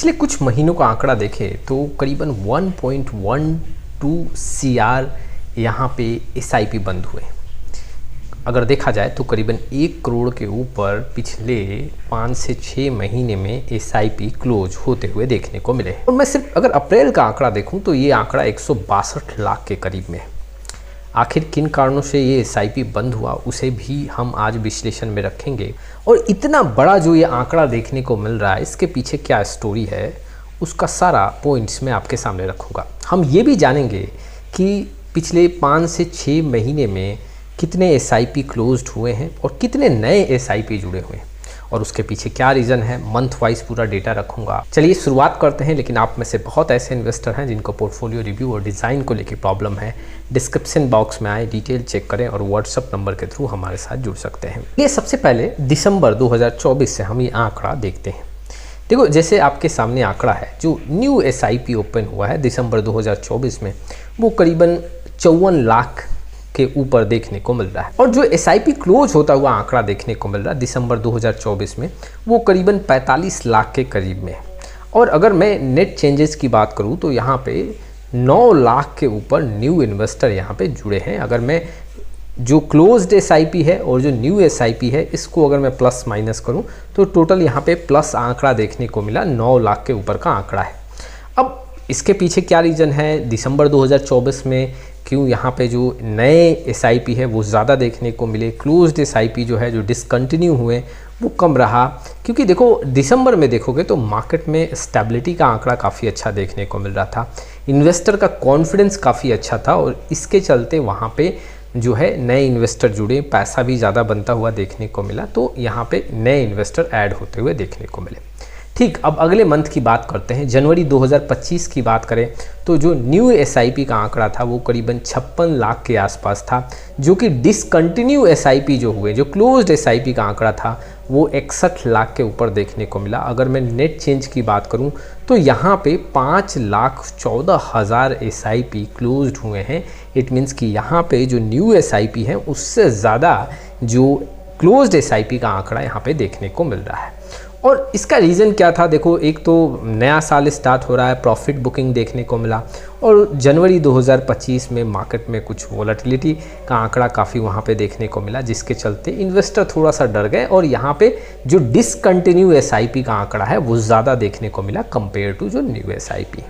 पिछले कुछ महीनों का आंकड़ा देखें तो करीबन 1.12 CR यहाँ पे SIP बंद हुए। अगर देखा जाए तो करीबन 1 करोड़ के ऊपर पिछले 5 से 6 महीने में SIP क्लोज होते हुए देखने को मिले। और मैं सिर्फ अगर अप्रैल का आंकड़ा देखूं तो ये आंकड़ा 162 लाख के करीब में है। आखिर किन कारणों से ये SIP बंद हुआ उसे भी हम आज विश्लेषण में रखेंगे, और इतना बड़ा जो ये आंकड़ा देखने को मिल रहा है इसके पीछे क्या स्टोरी है उसका सारा पॉइंट्स मैं आपके सामने रखूँगा। हम ये भी जानेंगे कि पिछले 5 से 6 महीने में कितने SIP क्लोज्ड हुए हैं और कितने नए SIP जुड़े हुए हैं और उसके पीछे क्या रीज़न है। मंथ वाइज पूरा डेटा रखूंगा। चलिए शुरुआत करते हैं। लेकिन आप में से बहुत ऐसे इन्वेस्टर हैं जिनको पोर्टफोलियो रिव्यू और डिज़ाइन को लेकर प्रॉब्लम है। डिस्क्रिप्शन बॉक्स में आए, डिटेल चेक करें और व्हाट्सअप नंबर के थ्रू हमारे साथ जुड़ सकते हैं। ये सबसे पहले दिसंबर 2024 से हम ये आंकड़ा देखते हैं। देखो, जैसे आपके सामने आंकड़ा है जो न्यू SIP ओपन हुआ है दिसंबर 2024 में, वो करीबन 54 लाख के ऊपर देखने को मिल रहा है। और जो SIP क्लोज होता हुआ आंकड़ा देखने को मिल रहा है दिसंबर 2024 में, वो करीबन 45 लाख के करीब में है। और अगर मैं नेट चेंजेस की बात करूं तो यहाँ पे 9 लाख के ऊपर न्यू इन्वेस्टर यहाँ पे जुड़े हैं। अगर मैं जो क्लोज्ड SIP है और जो न्यू SIP है इसको अगर मैं प्लस माइनस करूँ तो टोटल यहाँ पे प्लस आंकड़ा देखने को मिला, 9 लाख के ऊपर का आंकड़ा है। अब इसके पीछे क्या रीज़न है, दिसंबर 2024 में क्यों यहाँ पे जो नए SIP है वो ज़्यादा देखने को मिले, क्लोज्ड SIP जो है जो डिसकंटिन्यू हुए वो कम रहा। क्योंकि देखो दिसंबर में देखोगे तो मार्केट में स्टेबिलिटी का आंकड़ा काफ़ी अच्छा देखने को मिल रहा था, इन्वेस्टर का कॉन्फिडेंस काफ़ी अच्छा था और इसके चलते वहाँ पे जो है नए इन्वेस्टर जुड़े, पैसा भी ज़्यादा बनता हुआ देखने को मिला। तो यहाँ पे नए इन्वेस्टर ऐड होते हुए देखने को मिले। ठीक, अब अगले मंथ की बात करते हैं। जनवरी 2025 की बात करें तो जो न्यू SIP का आंकड़ा था वो करीबन 56 लाख के आसपास था, जो कि डिसकंटिन्यू SIP जो हुए, जो क्लोज्ड SIP का आंकड़ा था वो 61 लाख के ऊपर देखने को मिला। अगर मैं नेट चेंज की बात करूं तो यहाँ पे 5,14,000 SIP क्लोज्ड हुए हैं। इट मीन्स कि यहाँ पे जो न्यू SIP है उससे ज़्यादा जो क्लोज्ड SIP का आंकड़ा यहाँ पे देखने को मिल रहा है। और इसका रीज़न क्या था, देखो एक तो नया साल स्टार्ट हो रहा है, प्रॉफिट बुकिंग देखने को मिला और जनवरी 2025 में मार्केट में कुछ वोलेटिलिटी का आंकड़ा काफ़ी वहाँ पे देखने को मिला, जिसके चलते इन्वेस्टर थोड़ा सा डर गए और यहाँ पे जो डिसकंटिन्यू SIP का आंकड़ा है वो ज़्यादा देखने को मिला कंपेयर टू जो न्यू SIP।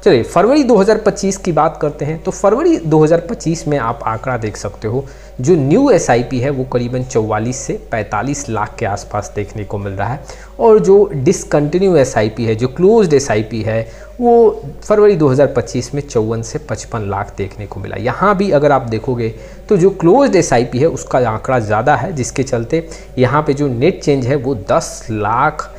चलिए फरवरी 2025 की बात करते हैं। तो फरवरी 2025 में आप आंकड़ा देख सकते हो, जो न्यू SIP है वो करीबन 44 से 45 लाख के आसपास देखने को मिल रहा है और जो डिसकंटिन्यू SIP है, जो क्लोज्ड SIP है, वो फरवरी 2025 में 54 से 55 लाख देखने को मिला। यहाँ भी अगर आप देखोगे तो जो क्लोज्ड SIP है उसका आंकड़ा ज़्यादा है, जिसके चलते यहाँ पे जो नेट चेंज है वो 10 लाख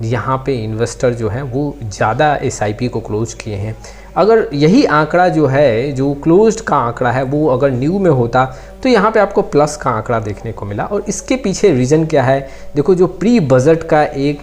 यहाँ पे इन्वेस्टर जो हैं वो ज़्यादा SIP को क्लोज किए हैं। अगर यही आंकड़ा जो है, जो क्लोज्ड का आंकड़ा है, वो अगर न्यू में होता तो यहाँ पे आपको प्लस का आंकड़ा देखने को मिला। और इसके पीछे रीज़न क्या है, देखो जो प्री बजट का एक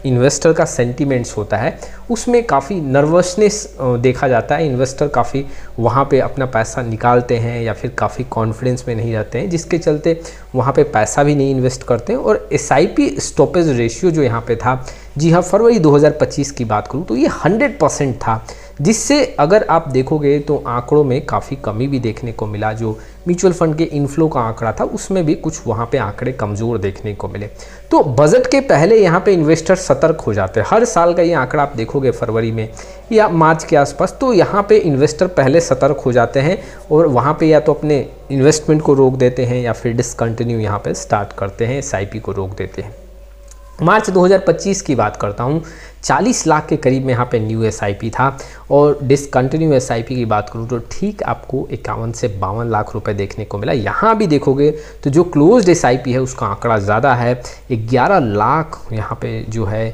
इन्वेस्टर का सेंटीमेंट्स होता है उसमें काफ़ी नर्वसनेस देखा जाता है। इन्वेस्टर काफ़ी वहाँ पे अपना पैसा निकालते हैं या फिर काफ़ी कॉन्फिडेंस में नहीं रहते हैं, जिसके चलते वहाँ पे पैसा भी नहीं इन्वेस्ट करते हैं। और SIP स्टॉपेज रेशियो जो यहाँ पे था, जी हाँ, फरवरी 2025 की बात करूँ तो ये 100% था, जिससे अगर आप देखोगे तो आंकड़ों में काफ़ी कमी भी देखने को मिला। जो म्यूचुअल फंड के इनफ्लो का आंकड़ा था उसमें भी कुछ वहाँ पे आंकड़े कमज़ोर देखने को मिले। तो बजट के पहले यहाँ पे इन्वेस्टर सतर्क हो जाते हैं। हर साल का ये आंकड़ा आप देखोगे फरवरी में या मार्च के आसपास, तो यहाँ पे इन्वेस्टर पहले सतर्क हो जाते हैं और वहाँ पे या तो अपने इन्वेस्टमेंट को रोक देते हैं या फिर डिसकंटिन्यू यहाँ पे स्टार्ट करते हैं, SIP को रोक देते हैं। मार्च 2025 की बात करता हूँ, 40 लाख के करीब में यहाँ पे न्यू SIP था और डिसकंटिन्यू SIP की बात करूँ तो ठीक आपको 51 से 52 लाख रुपए देखने को मिला। यहाँ भी देखोगे तो जो क्लोज्ड SIP है उसका आंकड़ा ज़्यादा है, 11 लाख यहाँ पे जो है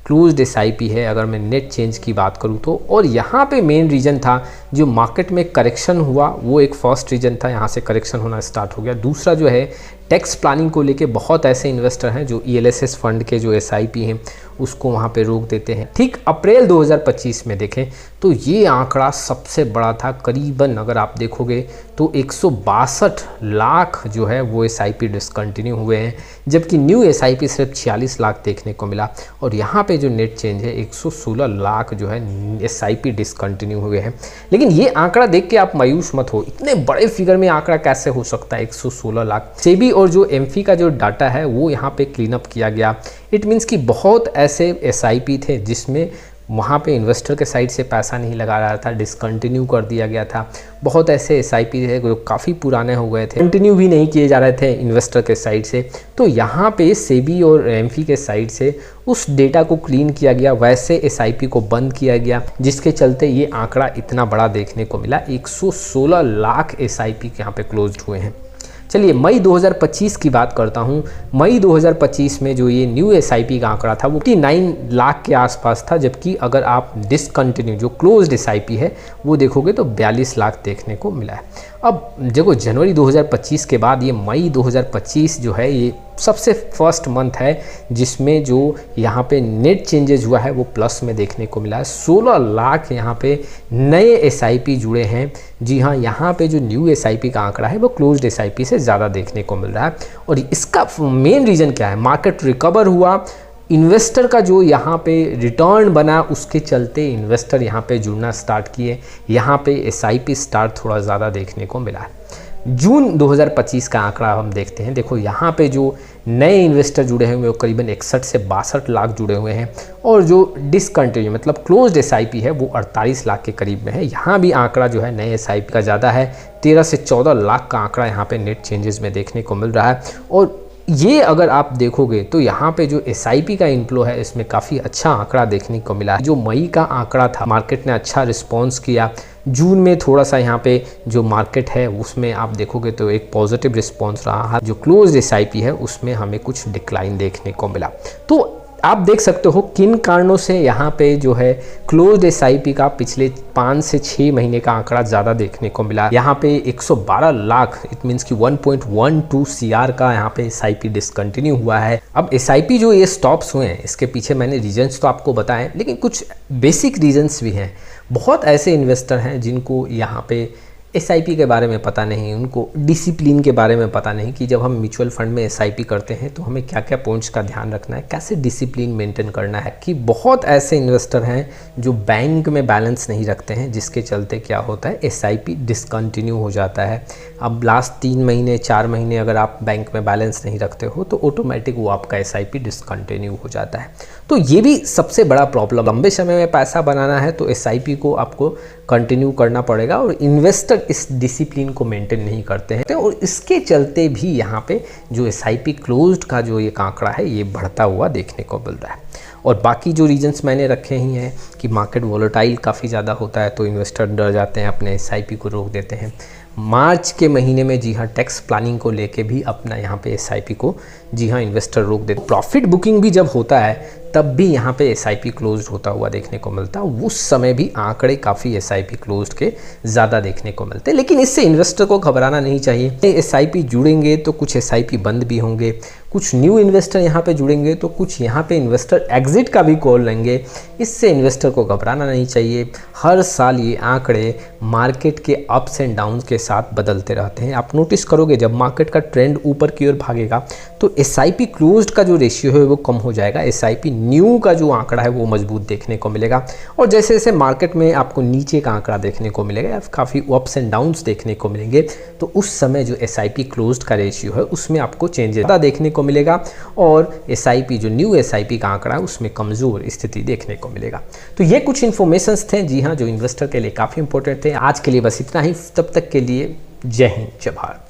क्लोज्ड SIP है अगर मैं नेट चेंज की बात करूँ तो। और यहाँ पे मेन रीज़न था जो मार्केट में करेक्शन हुआ, वो एक फर्स्ट रीज़न था, यहाँ से करेक्शन होना स्टार्ट हो गया। दूसरा जो है टैक्स प्लानिंग को लेके बहुत ऐसे इन्वेस्टर हैं जो ELSS फंड के जो SIP हैं उसको वहाँ पे रोक देते हैं। ठीक अप्रैल 2025 में देखें तो ये आंकड़ा सबसे बड़ा था, करीबन अगर आप देखोगे तो 162 लाख जो है वो SIP डिसकंटिन्यू हुए हैं, जबकि न्यू SIP सिर्फ 46 लाख देखने को मिला। और यहाँ पे जो नेट चेंज है 116 लाख जो है SIP डिसकंटिन्यू हुए हैं। लेकिन ये आंकड़ा देख के आप मायूस मत हो, इतने बड़े फिगर में आंकड़ा कैसे हो सकता है 116 लाख। सेबी और जो एमफी का जो डाटा है वो यहाँ पे क्लीन अप किया गया। इट मीन्स कि बहुत ऐसे SIP थे जिसमें वहाँ पे इन्वेस्टर के साइड से पैसा नहीं लगा रहा था, डिसकंटिन्यू कर दिया गया था। बहुत ऐसे SIP थे जो काफ़ी पुराने हो गए थे, कंटिन्यू भी नहीं किए जा रहे थे इन्वेस्टर के साइड से। तो यहाँ पे सेबी और एमफी के साइड से उस डेटा को क्लीन किया गया, वैसे SIP को बंद किया गया, जिसके चलते ये आंकड़ा इतना बड़ा देखने को मिला। 116 लाख SIP यहाँ पे क्लोज्ड हुए हैं। चलिए मई 2025 की बात करता हूँ। मई 2025 में जो ये न्यू SIP का आंकड़ा था वो 59 लाख के आसपास था, जबकि अगर आप डिसकंटिन्यू जो क्लोज्ड SIP है वो देखोगे तो 42 लाख देखने को मिला है। अब देखो जनवरी 2025 के बाद ये मई 2025 जो है ये सबसे फर्स्ट मंथ है जिसमें जो यहाँ पे नेट चेंजेस हुआ है वो प्लस में देखने को मिला है। 16 लाख यहाँ पे नए SIP जुड़े हैं। जी हाँ, यहाँ पे जो न्यू SIP का आंकड़ा है वो क्लोज्ड SIP से ज़्यादा देखने को मिल रहा है। और इसका मेन रीज़न क्या है? मार्केट रिकवर हुआ, इन्वेस्टर का जो यहाँ पे रिटर्न बना उसके चलते इन्वेस्टर यहाँ पे जुड़ना स्टार्ट किए। यहाँ पे SIP स्टार्ट थोड़ा ज़्यादा देखने को मिला है। जून 2025 का आंकड़ा हम देखते हैं। देखो यहाँ पे जो नए इन्वेस्टर जुड़े हुए हैं वो करीबन 61 से 62 लाख जुड़े हुए हैं, और जो डिसकंटिन्यू मतलब क्लोज्ड SIP है वो 48 लाख के करीब में है। यहाँ भी आंकड़ा जो है नए SIP का ज़्यादा है, 13 से 14 लाख का आंकड़ा यहाँ पे नेट चेंजेस में देखने को मिल रहा है। और ये अगर आप देखोगे तो यहाँ पे जो SIP का इनफ्लो है इसमें काफ़ी अच्छा आंकड़ा देखने को मिला है। जो मई का आंकड़ा था मार्केट ने अच्छा रिस्पॉन्स किया। जून में थोड़ा सा यहाँ पे जो मार्केट है उसमें आप देखोगे तो एक पॉजिटिव रिस्पॉन्स रहा है। जो क्लोज्ड SIP है उसमें हमें कुछ डिक्लाइन देखने को मिला। तो आप देख सकते हो किन कारणों से यहाँ पे जो है क्लोज्ड SIP का पिछले 5 से 6 महीने का आंकड़ा ज़्यादा देखने को मिला। यहाँ पे 112 लाख इट मीन्स कि 1.12 CR का यहाँ पे SIP डिसकंटिन्यू हुआ है। अब SIP जो ये स्टॉप्स हुए हैं इसके पीछे मैंने रीजंस तो आपको बताएं, लेकिन कुछ बेसिक रीजंस भी हैं। बहुत ऐसे इन्वेस्टर हैं जिनको यहाँ पे SIP के बारे में पता नहीं, उनको डिसिप्लिन के बारे में पता नहीं कि जब हम म्यूचुअल फंड में SIP करते हैं तो हमें क्या क्या पॉइंट्स का ध्यान रखना है, कैसे डिसिप्लिन मेंटेन करना है। कि बहुत ऐसे इन्वेस्टर हैं जो बैंक में बैलेंस नहीं रखते हैं, जिसके चलते क्या होता है SIP डिसकंटिन्यू हो जाता है। अब लास्ट 3 महीने 4 महीने अगर आप बैंक में बैलेंस नहीं रखते हो तो ऑटोमेटिक वो आपका SIP डिसकंटिन्यू हो जाता है। तो ये भी सबसे बड़ा प्रॉब्लम। लंबे समय में पैसा बनाना है तो SIP को आपको कंटिन्यू करना पड़ेगा, और इन्वेस्टर इस डिसिप्लिन को मेंटेन नहीं करते हैं। और इसके चलते भी यहाँ पे जो SIP क्लोज्ड का जो ये आंकड़ा है ये बढ़ता हुआ देखने को मिल रहा है। और बाकी जो रीजंस मैंने रखे ही हैं कि मार्केट वोलेटाइल काफ़ी ज़्यादा होता है तो इन्वेस्टर डर जाते हैं, अपने SIP को रोक देते हैं। मार्च के महीने में जी हाँ टैक्स प्लानिंग को लेके भी अपना यहाँ पे SIP को जी हाँ इन्वेस्टर रोक देते। प्रॉफिट बुकिंग भी जब होता है तब भी यहाँ पे SIP क्लोज्ड होता हुआ देखने को मिलता है। उस समय भी आंकड़े काफ़ी SIP क्लोज्ड के ज़्यादा देखने को मिलते हैं। लेकिन इससे इन्वेस्टर को घबराना नहीं चाहिए। SIP जुड़ेंगे तो कुछ SIP बंद भी होंगे, कुछ न्यू इन्वेस्टर यहाँ पे जुड़ेंगे तो कुछ यहाँ पे इन्वेस्टर एग्जिट का भी कॉल लेंगे। इससे इन्वेस्टर को घबराना नहीं चाहिए। हर साल ये आंकड़े मार्केट के अप्स एंड डाउन्स के साथ बदलते रहते हैं। आप नोटिस करोगे जब मार्केट का ट्रेंड ऊपर की ओर भागेगा तो SIP क्लोज्ड का जो रेशियो है वो कम हो जाएगा, SIP न्यू का जो आंकड़ा है वो मजबूत देखने को मिलेगा। और जैसे जैसे मार्केट में आपको नीचे का आंकड़ा देखने को मिलेगा, काफ़ी अप्स एंड डाउन्स देखने को मिलेंगे, तो उस समय जो SIP क्लोज्ड का रेशियो है उसमें आपको चेंज ज़्यादा देखने को मिलेगा, और SIP जो न्यू SIP का आंकड़ा है उसमें कमज़ोर स्थिति देखने को मिलेगा। तो ये कुछ इन्फॉर्मेशंस थे जी हाँ जो इन्वेस्टर के लिए काफ़ी इंपॉर्टेंट थे। आज के लिए बस इतना ही। तब तक के लिए जय हिंद, जय भारत।